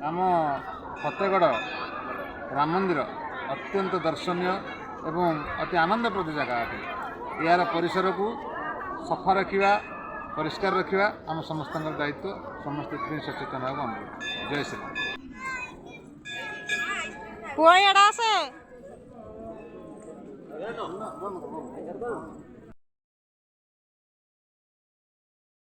आम फतेगढ़ राम मंदिर अत्यंत दर्शनीय एवं अति आनंदप्रद जगह अटे। यार परिसर को सफा रखा परिष्कार रखा आम समस्त दायित्व, समस्त सचेतन होगा। जय श्री पुआ